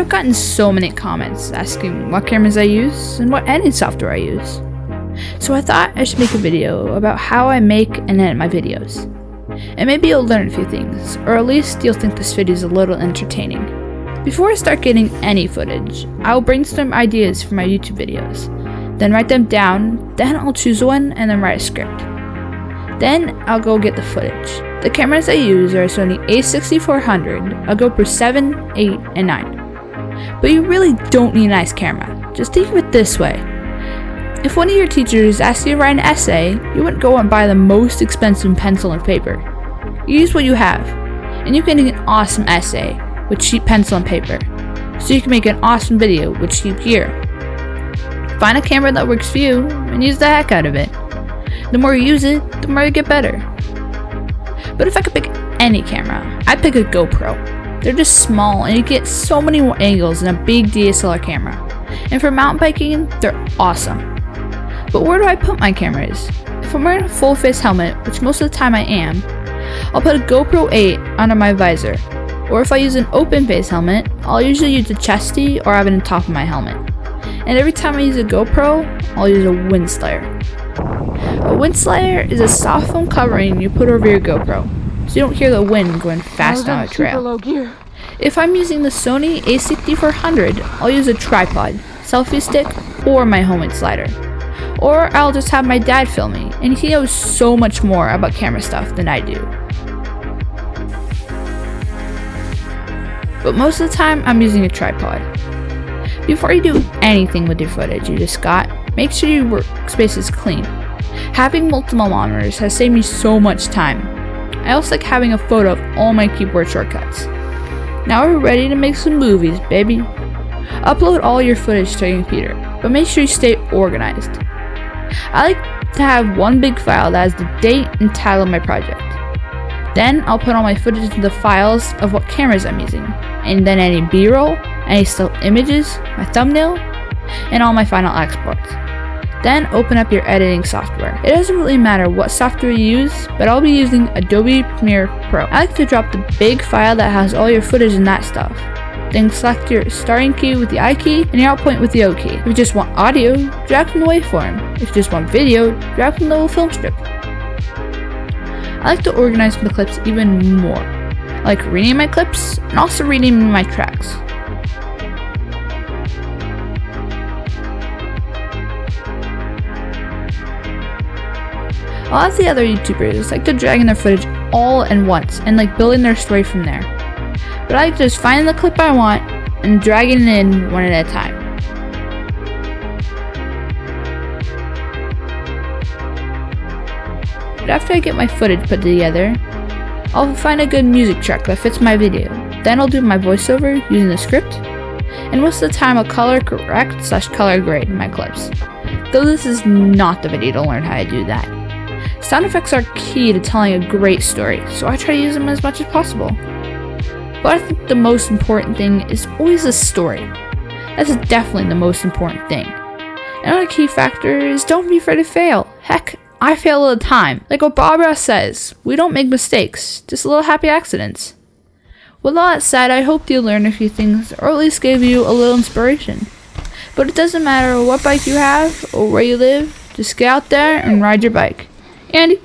I've gotten so many comments asking what cameras I use and what editing software I use. So I thought I should make a video about how I make and edit my videos. And maybe you'll learn a few things, or at least you'll think this video is a little entertaining. Before I start getting any footage, I will brainstorm ideas for my YouTube videos, then write them down, then I'll choose one and then write a script. Then I'll go get the footage. The cameras I use are a Sony a6400, a GoPro 7, 8, and 9. But you really don't need a nice camera. Just think of it this way. If one of your teachers asked you to write an essay, you wouldn't go and buy the most expensive pencil and paper. You use what you have, and you can make an awesome essay with cheap pencil and paper, so you can make an awesome video with cheap gear. Find a camera that works for you, and use the heck out of it. The more you use it, the more you get better. But if I could pick any camera, I'd pick a GoPro. They're just small, and you get so many more angles than a big DSLR camera. And for mountain biking, they're awesome. But where do I put my cameras? If I'm wearing a full face helmet, which most of the time I am, I'll put a GoPro 8 under my visor. Or if I use an open face helmet, I'll usually use a chesty or have it on top of my helmet. And every time I use a GoPro, I'll use a wind slayer. A wind slayer is a soft foam covering you put over your GoPro, so you don't hear the wind going fast on a trail. If I'm using the Sony a6400, I'll use a tripod, selfie stick, or my homemade slider. Or I'll just have my dad film me, and he knows so much more about camera stuff than I do. But most of the time, I'm using a tripod. Before you do anything with your footage you just got, make sure your workspace is clean. Having multiple monitors has saved me so much time. I also like having a photo of all my keyboard shortcuts. Now we're ready to make some movies, baby. Upload all your footage to your computer, but make sure you stay organized. I like to have one big file that has the date and title of my project. Then I'll put all my footage into the files of what cameras I'm using, and then any B-roll, any still images, my thumbnail, and all my final exports. Then open up your editing software. It doesn't really matter what software you use, but I'll be using Adobe Premiere Pro. I like to drop the big file that has all your footage and that stuff. Then select your starting key with the I key and your out point with the O key. If you just want audio, drag from the waveform. If you just want video, drag from the little film strip. I like to organize my clips even more. I like renaming my clips and also renaming my tracks. A lot of the other YouTubers like to drag in their footage all at once and like building their story from there. But I like to just find the clip I want and drag it in one at a time. But after I get my footage put together, I'll find a good music track that fits my video. Then I'll do my voiceover using the script, and most of the time I'll color correct / color grade my clips. Though this is not the video to learn how to do that. Sound effects are key to telling a great story, so I try to use them as much as possible. But I think the most important thing is always the story. That's definitely the most important thing. Another key factor is don't be afraid to fail. Heck, I fail all the time. Like what Bob Ross says, we don't make mistakes, just little happy accidents. With all that said, I hope you learned a few things, or at least gave you a little inspiration. But it doesn't matter what bike you have, or where you live, just get out there and ride your bike. And